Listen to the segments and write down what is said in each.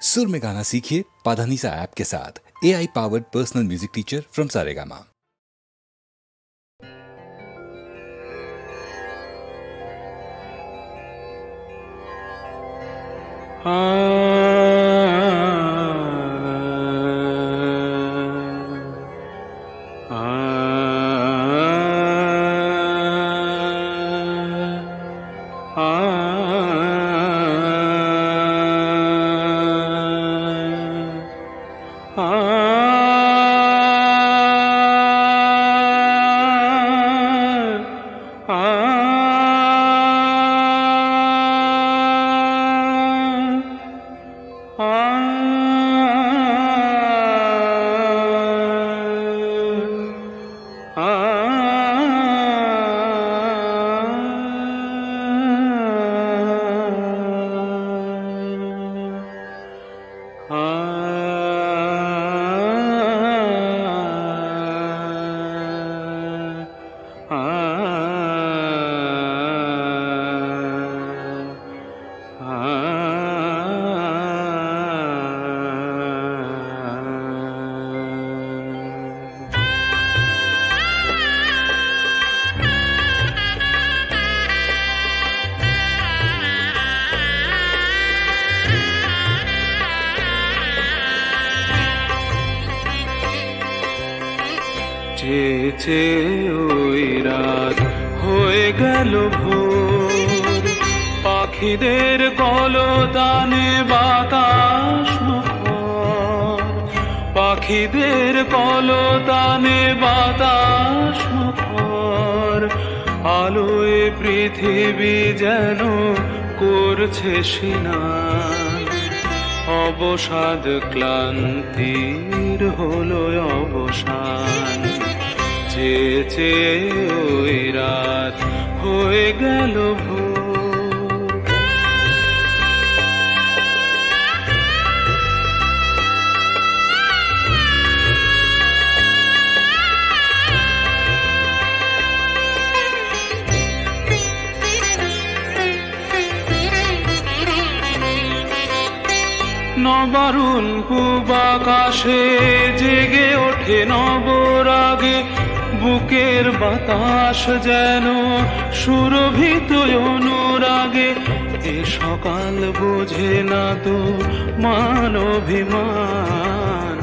सुर में गाना सीखिए पाधानीसा ऐप के साथ। AI powered personal music teacher from Saregama. চেয়েছে ওই রাত হয়ে গেল ভোর, পাখিদের কলতানে বাতাস মুখর, পাখিদের কলতানে বাতাস মুখর, আলোয় পৃথিবী যেন করছে সিনান, অবসাদ ক্লান্তির হলো অবসান। চেয়েছে ওই রাত হয়ে গেল ভোর। নবারুণ পূব আকাশে জেগে ওঠে নবরাগে, বুকের বাতাস যেন সুরভিত অনুরাগে। এ সকাল বোঝে না তো মান অভিমান,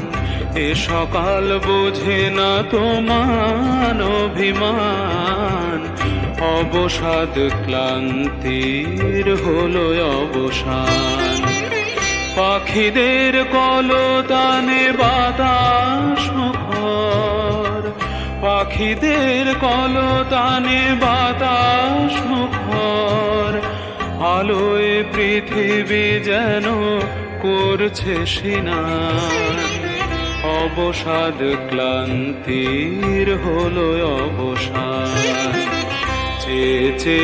এ সকাল বোঝে না তো মান অভিমান, অবসাদ ক্লান্তির হলো অবসান। পাখিদের কলতানে বাতাস মুখর, পাখিদের কলতানে বাতাস মুখর, আলোয় পৃথিবী যেন করছে সিনান, অবসাদ ক্লান্তির হলো অবসান। চেয়েছে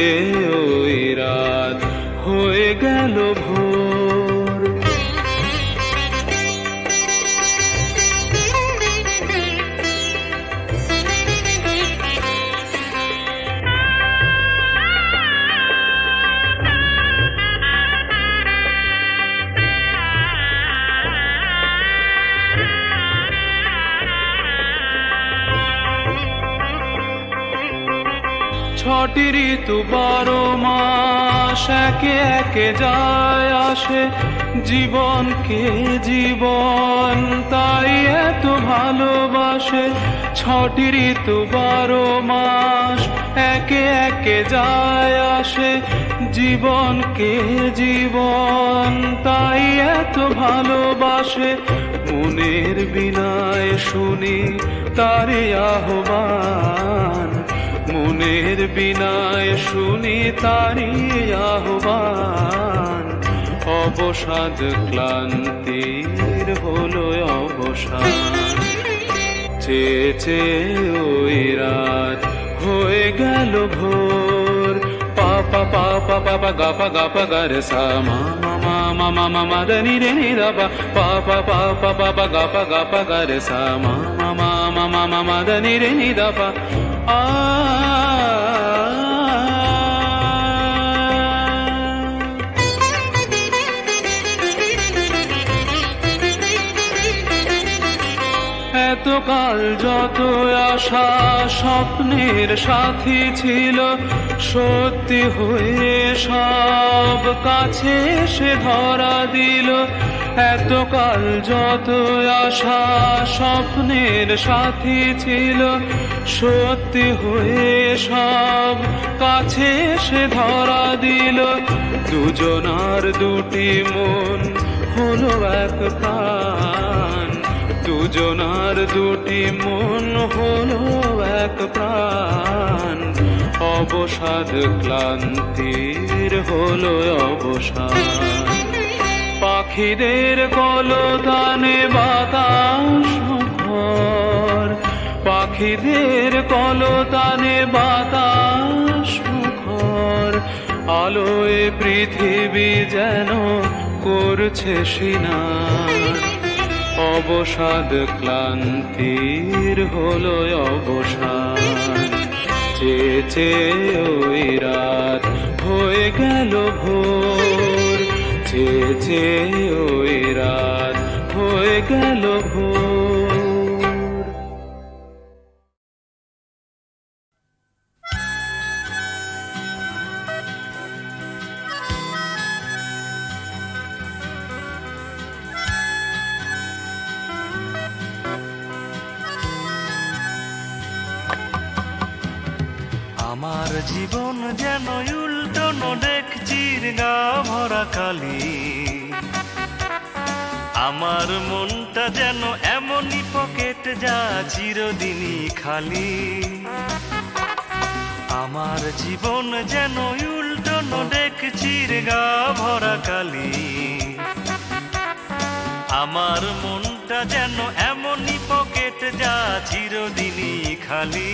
ওই রাত হয়ে গেল ভোর। ছটি ঋতু 12 মাস একে একে যায় আসে, জীবনকে জীবন তাই এত ভালোবাসে। ছটি ঋতু 12 মাস একে একে যায় আসে, জীবনকে জীবন তাই এত ভালোবাসে। মনের বিনায় শুনি তারে আহ্বান, মনের বিনায় শুনি তারি আহ্বান, অবসাদ ক্লান্তির হলো অবসান। চেয়েছে ওই রাত হয়ে গেল ভোর। পাপা পাপা পাপা গাপা গাপা গারে সা মামা মামা মামা নি রে নি রা পা, পাপা পাপা পাপা গাপা গাপা গারে সা মামা মামা মামা নি রে নি রা পা। এতকাল যত আশা স্বপ্নের সাথী ছিল, সত্যি হয়ে সব কাছে সে ধরা দিল। এতকাল যত আশা স্বপ্নের সাথী ছিল, সত্যি হয়ে সব কাছে সে ধরা দিল। দুজনার দুটি মন হলো এক প্রাণ, দুজনার দুটি মন হলো এক প্রাণ। অবসাদ ক্লান্তির হলো অবসান, পাখিদের কলতানে বাতাস মুখর, পাখিদের কলতানে বাতাস মুখর। আলোয় পৃথিবী যেন করছে সিনান, অবসাদ ক্লান্তির হলো অবসান। চেয়ে চেয়ে ওই রাত হয়ে গেল ভোর, চেয়ে চেয়ে ওই রাত হয়ে গেল ভোর। আমার জীবন যেন উল্টো দেখছির গা ভরা কালি, আমার মনটা যেন এমনই পকেট যা চিরদিনই খালি। আমার জীবন যেন উল্টো দেখছির গা ভরা কালি, আমার মনটা যেন এমনই পকেট যা চিরদিনই খালি।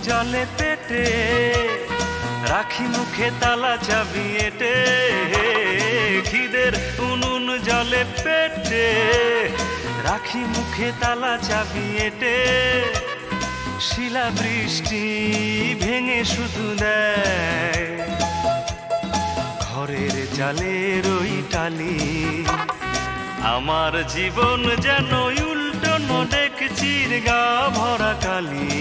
জলে পেটে রাখি মুখে তালা চাবি এঁটে, খিদের উনুন জলে পেটে রাখি মুখে তালা চাবি এঁটে। শিলা বৃষ্টি ভেঙে শুধু দেয় ঘরের চালের ওই টালি। আমার জীবন যেন উল্টো দেখছির গা ভরা কালি,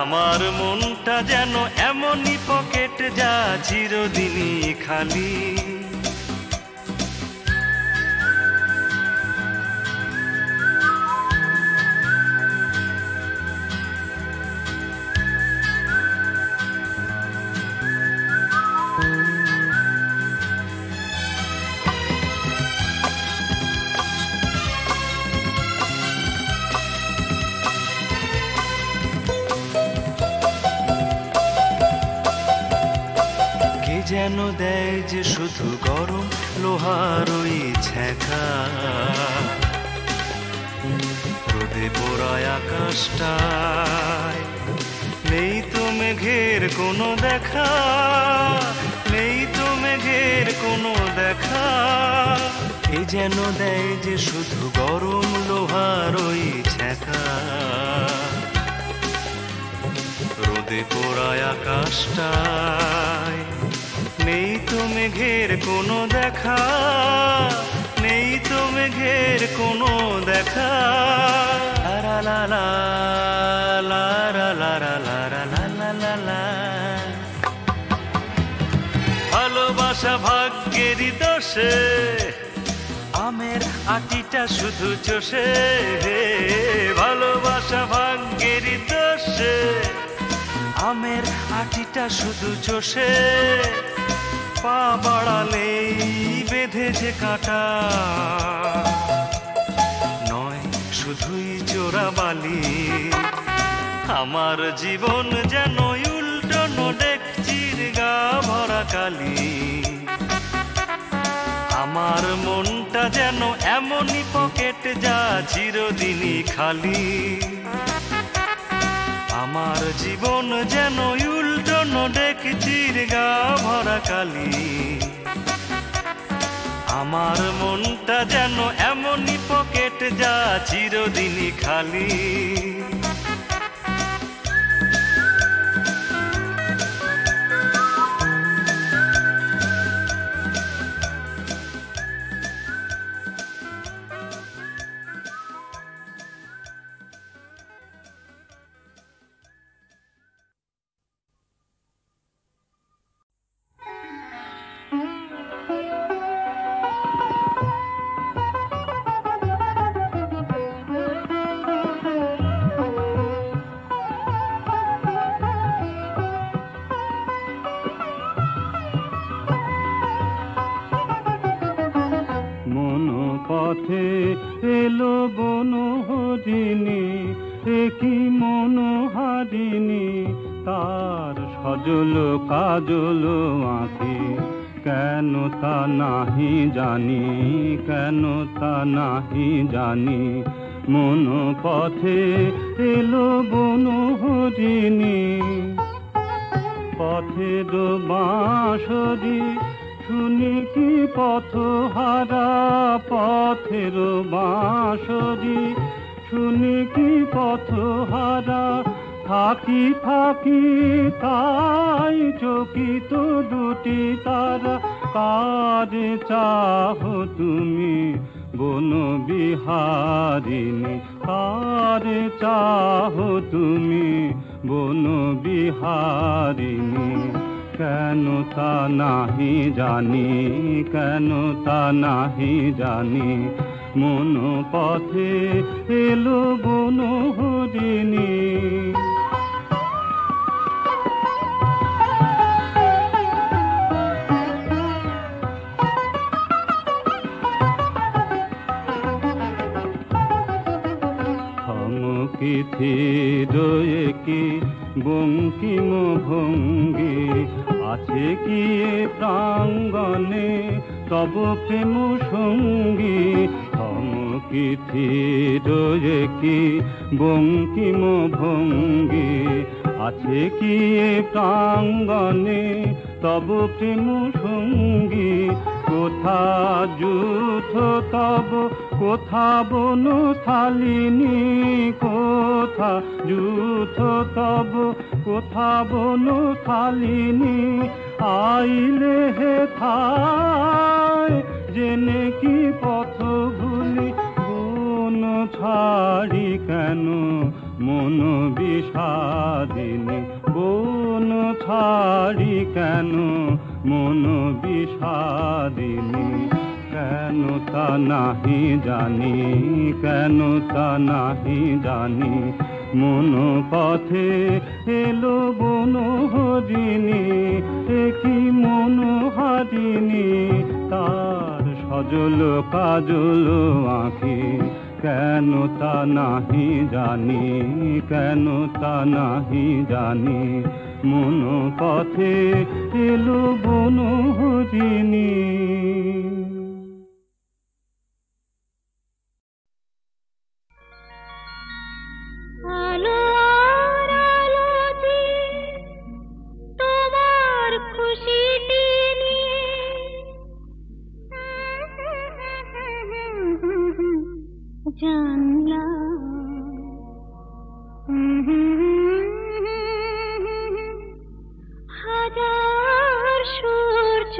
আমার মনটা যেন এমনই পকেট যা চিরদিনই খালি। যেন দেয় যে শুধু গরম লোহার ওই ছ্যাঁকা, রোদে পোড়ায় আকাশটায় নেই তো মেঘের কোনো দেখা, নেই তো মেঘের কোনো দেখা। এ যেন দেয় যে শুধু গরম লোহার ওই ছ্যাঁকা, রোদে পোড়ায় আকাশটায় নেই তো মেঘের কোনো দেখা, নেই তো মেঘের কোনো দেখা। লা লা লা লা লা লা লা লা লা লা। ভালোবাসা ভাগ্যেরই দোষে আমের আটিটা শুধু চষে, ভালোবাসা ভাগ্যেরই দোষে আমের আটিটা শুধু চষে। পা বাড়ালেই বেঁধে যে কাঁটা নয় শুধুই চোরাবালি। আমার জীবন যেন উল্টো দেখছির গা ভরা কালি, আমার মনটা যেন এমনই পকেট যা চিরদিনই খালি। আমার জীবন যেন উল্টো দেখছির গা ভরা কালি, আমার মনটা যেন এমনই পকেট যা চিরদিনই খালি। পথে এলো বনহরিণী, একই মনোহারিণী তার সজল কাজল আঁখি। কেন তা নাহি জানি, কেন তা নাহি জানি। মন পথে এলো বনহরিণী, পথের বাঁশরি শুনি কি পথহারা, পথের বাঁশরি শুনি কি পথহারা। থাকি থাকি তাই চকিত দুটি তারা। কার চাহ তুমি বনবিহারিণী, কার চাহ তুমি বনবিহারিণী। কেন তা নাহি জানি, কেন তা নাহি জানি। মন পথে এলো বনহরিণী। থিরয়ে কি বঙ্কিম ভঙ্গি, আছে কি প্রাঙ্গণে তব প্রেম সঙ্গী। থমকি থিরয়ে কি বঙ্কিম ভঙ্গি, আছে কি প্রাঙ্গণে তব প্রেম সঙ্গী। কোথা যুথ তব কোথা বনশালিনী, কোথা যুথ তব কোথা বনশালিনী। আইলে হে থায় জেনে কি পথ ভুলি, বন ছাড়ি কেন মন বিষাদিনী। বন ছাড়ি কেন মন বিষাদিনী। কেন তা নাহি জানি, কেন তা নাহি জানি। মন পথে এলো বনহরিণী, একই মনোহারিণী তার সজল কাজল আঁখি। কেন তা নাহি জানি, কেন তা নাহি জানি। মন পথে এলো বনহরিণী। হাজার সূর্য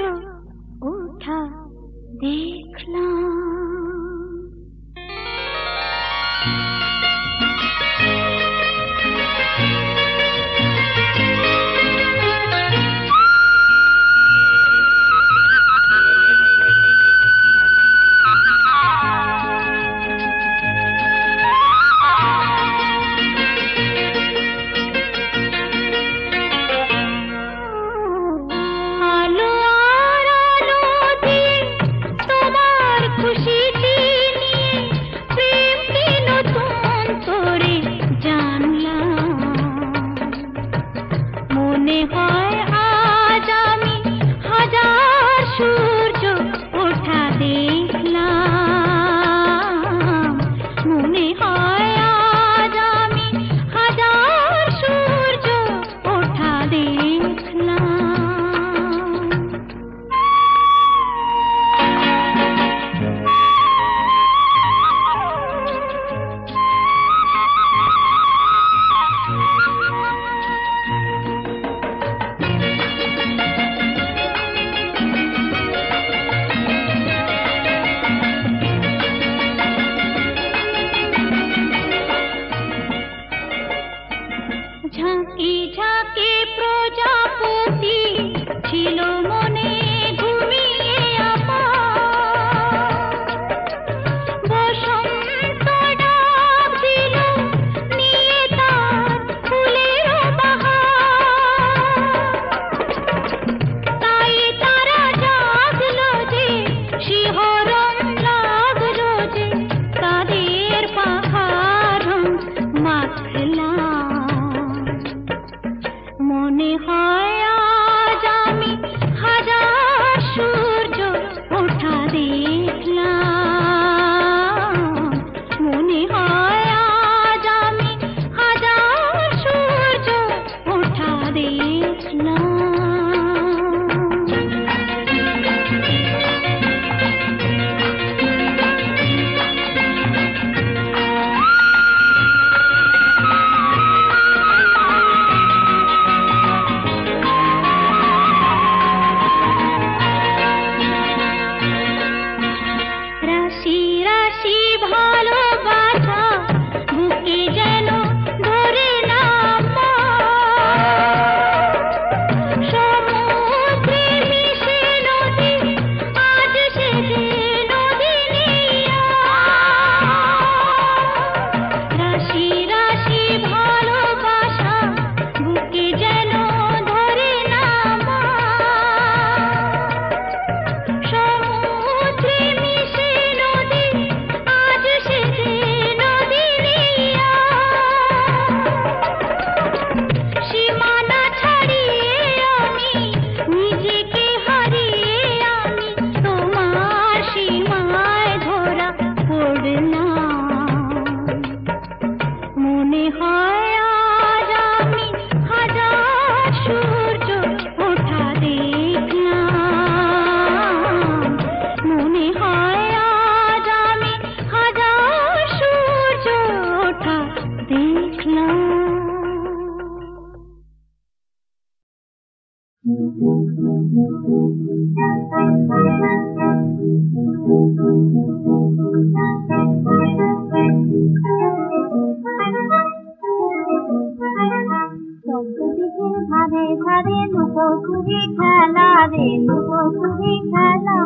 ধারে ধারে লুকোচুরি খেলা রে, লুকোচুরি খেলা।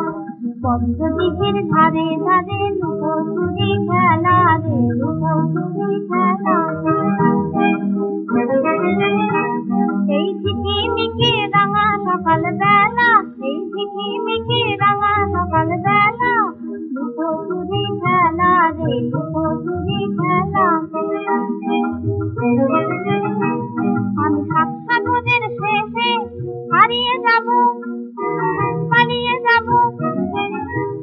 পদ্মদিঘির ধারে ধারে লুকোচুরি খেলা রে, লুকোচুরি খেলা। এই ঝিকিমিকি রাঙা সকাল বেলা, এই ঝিকিমিকি রাঙা সকাল বেলা, লুকোচুরি খেলা রে, লুকোচুরি খেলা। আমি সাতটা নদীর শেষে হারিয়ে যাব, পালিয়ে যাব,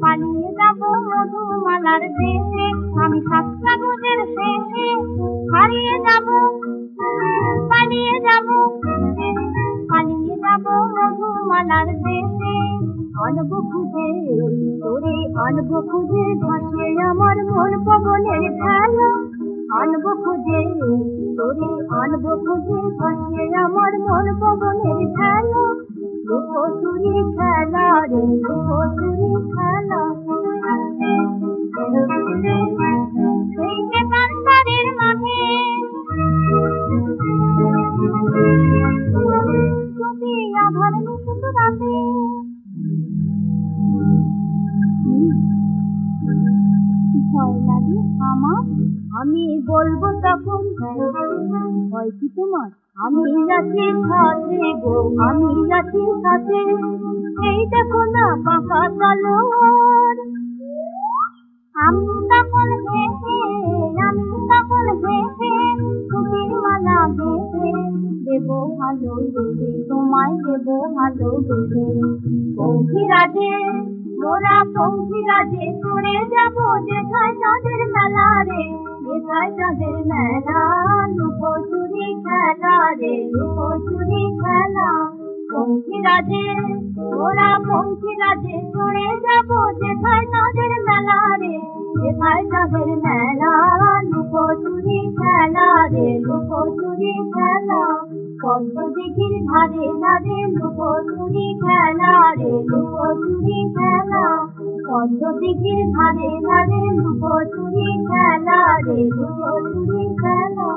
পালিয়ে যাব মধুমালার দেশে। আমি সাতটা নদীর শেষে হারিয়ে যাব, পালিয়ে যাব, পালিয়ে যাব মধুমালার দেশে। আনবো খুঁজে তোরে, আনবো খুঁজে ভাসে আমার মন পবনের খেলা। আনবো খুঁজে তোরে, আনবো খুঁজে ভাসে আমার মন পবনের খেলা। লুকোচুরি খেলা রে, লুকোচুরি খেলা। সেই যে কান্তারের মাঝে যদি আধার নিশুত রাতে, ভয় লাগে আমার, আমি বলবো তখন ভয় কি তোমার? আমি আছি সাথে গো, আমি আছি সাথে। এই দেখো না বাঁকা তলোয়ার, আমি তখন হেসে, আমি তখন হেসে ফুলের মালা বেঁধে দেবো ভালোবেসে, তোমায় দেবো ভালোবেসে। পঙ্খিরাজে মোরা পঙ্খিরাজে চড়ে যাবো যেথায় চাঁদের মেলা রে, যেথায় চাঁদের মেলা। লুকোচুরি খেলা রে, লুকোচুরি খেলা। পঙ্খিরাজে মোরা পঙ্খিরাজে চড়ে যাবো যেথায় চাঁদের মেলা রে, যেথায় চাঁদের মেলা। লুকোচুরি খেলা রে, লুকোচুরি খেলা। পদ্মদিঘির ধারে ধারে লুকোচুরি খেলা রে, লুকোচুরি খেলা। পদ্মদিঘির ধারে ধারে লুকোচুরি খেলা রে, লুকোচুরি খেলা।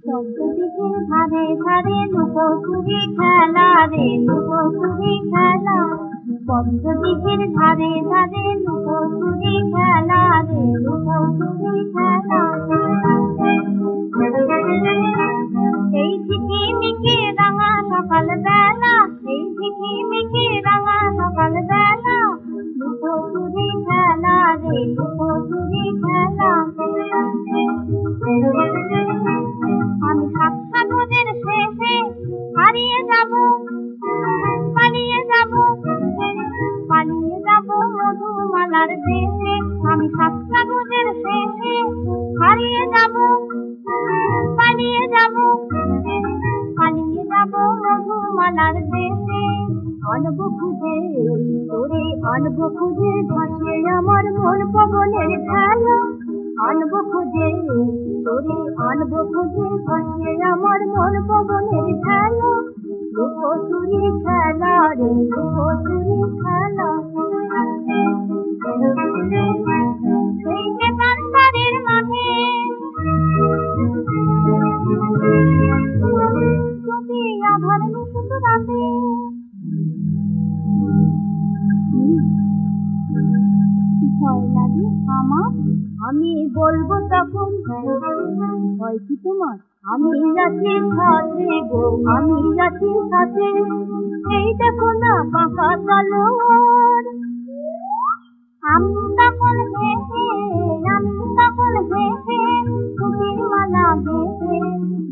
পদ্মদিঘির ধারে ধারে লুকোচুরি খেলা রে, লুকোচুরি খেলা। পদ্মদিঘির ধারে ধারে লুকোচুরি খেলা রে, লুকোচুরি খেলা। এই ঝিকিমিকি রাঙা সকাল বেলা, এই ঝিকিমিকি রাঙা সকাল বেলা, লুকোচুরি খেলা রে, লুকোচুরি খেলা। আমি সাতটা নদীর শেষে হারিয়ে যাব, পালিয়ে যাব, পালিয়ে যাব মধুমালার দেশে। আমি সাতটা নদীর শেষে হারিয়ে যাব, পালিয়ে যাব, পালিয়ে যাব মধুমালার দেশে। আনবো খুঁজে তোরে, আনবো খুঁজে ভাসে আমার মন পবনের খেলা। আনবো খুঁজে তোরে, আনবো খুঁজে ভাসে আমার মন পবনের খেলা। লুকোচুরি খেলা রে, লুকোচুরি খেলা। সেই যে কান্তারের মাঝে যদি আধার নিশুত রাতে, ভয় লাগে আমার, আমি বলবো তখন ভয় কি তোমার? আমি আছি সাথে গো, আমি আছি সাথে। এই দেখো না বাঁকা তলোয়ার, আমি তখন হেসে, আমি তখন হেসে ফুলের মালা বেঁধে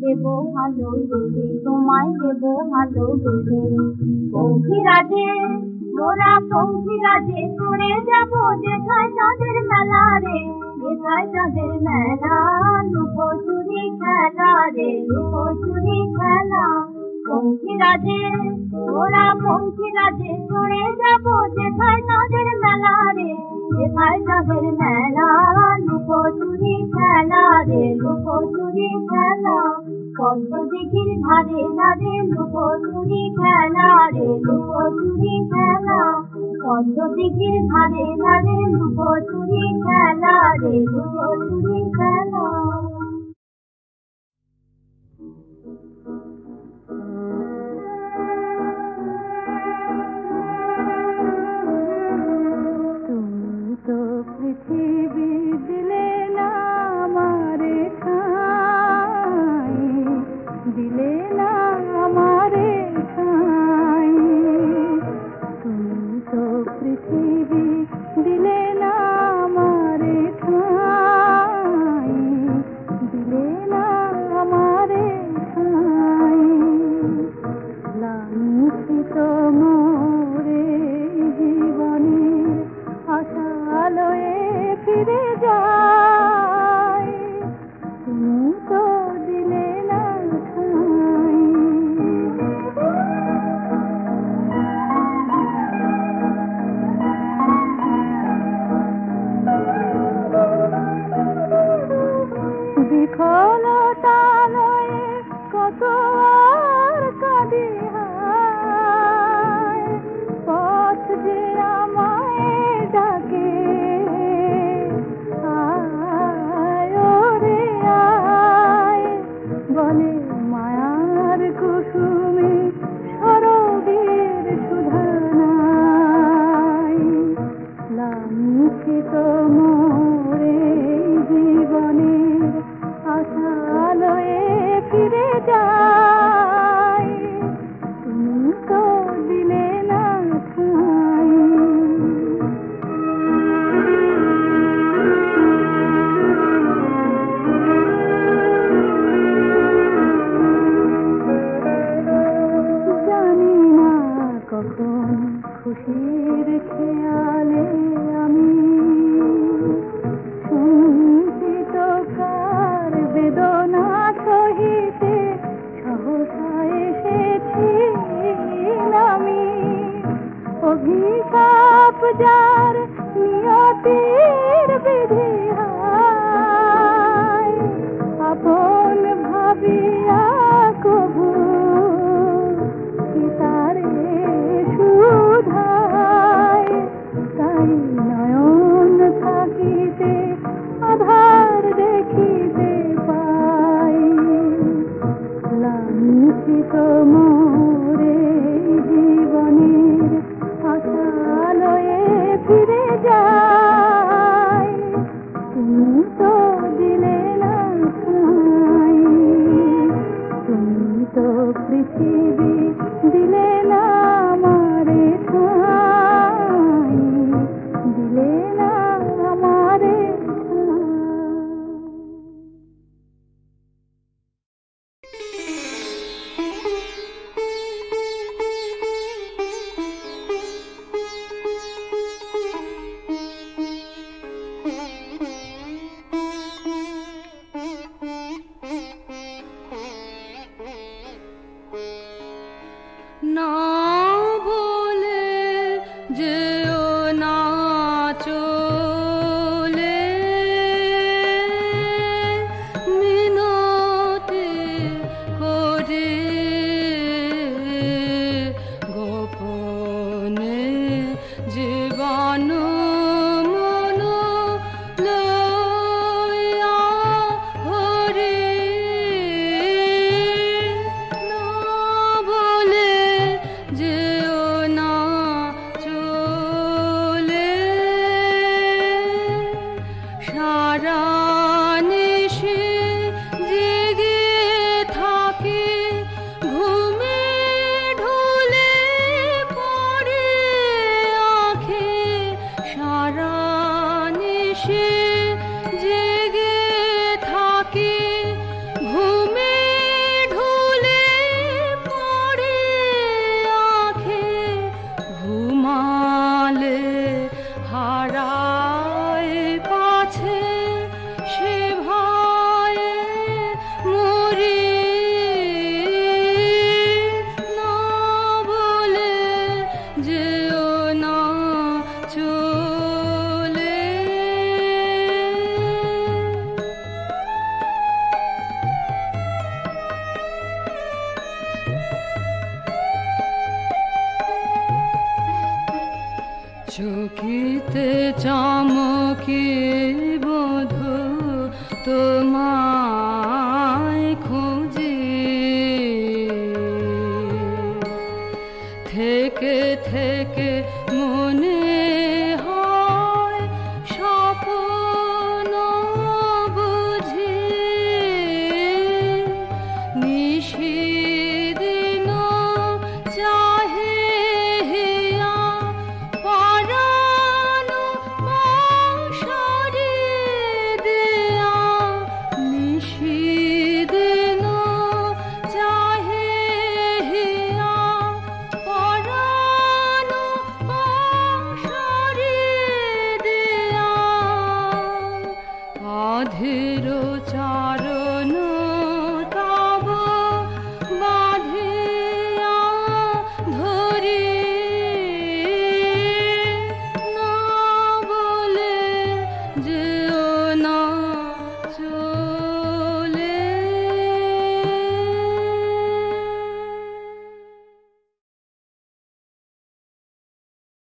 দেবো ভালোবেসে, তোমায় দেবো ভালোবেসে। পঙ্খিরাজে মোরা পঙ্খিরাজে চড়ে যাবো যেথায় চাঁদের মেলা রে, যেথায় চাঁদের মেলা। লুকোচুরি খেলা রে, লুকোচুরি খেলা। পঙ্খিরাজে ওরা পঙ্খিরাজে চড়ে যাবো যেথায় তাদের মেলা রে, যেথায় তাদের মেলা, লুকোচুরি খেলা রে, লুকোচুরি খেলা। পদ্ম দিঘির ধারে ধারে লুকোচুরি খেলা রে, লুকোচুরি খেলা। পদ্ম দিঘির ধারে ধারে লুকোচুরি খেলা রে, লুকোচুরি খেলা। তুমি তো পৃথিবী দিলে না আমারে ঠাই, দিলে না আমারে ঠাই। তুমি তো পৃথিবী দিলে না আমারে ঠাই, দিলে না আমারে ঠাই। লাঞ্ছিত মোরে জীবনে আশালয়ে ফিরে যাই, তুমি তো দিলে না ঠাই। বিফলতালয়ে কত আর কাঁদি হায়, পথ যে আমায় ডাকে আয় ওরে আয়, বলে মায়ার কুসুমে সরবীর সুধা নাই। লাঞ্ছিত মোরে জীবনের আশালয়ে ফিরে যাই, তুমি তো দিলে না ঠাই। জানি না কখন খুশির খেয়ালে আমি সঞ্চিত কার বেদনা সহিতে সহসা এসেছি আমি। অভিশাপ যার নিয়তির বিধি হায়, আপন ভাবিয়া কবু কি তারে সুধায়। তাই নয়ন থাকিতে আধার দেখিতে পাই, লাঞ্ছিত মোরে জীবনের আশালয়ে ফিরে যাই, তুমি তো দিলে না ঠাই। তুমি তো পৃথিবী দিলে না আমারে ঠাই, দিলে না আমারে ঠাই। না বলে যেও না চলে, মিনতি করে গোপনে জীবন মন লইয়া হরি। না বলে যেও না চলে, সারা নিশি জেগে থাকে ঘুমে ঢলে পড়ে আঁখে চকিতে চমকে বধূ তোমায় খুঁজি, থেকে থেকে মনে হয় স্বপ্ন বুঝি, নিশিদিন চাহে হিয়া পরাণ মশারি দিয়া, নিশিদিন চাহে হিয়া পরাণ মশারি দিয়া, অধীর চরণ তব বাঁধিয়া ধরি, না বলে যে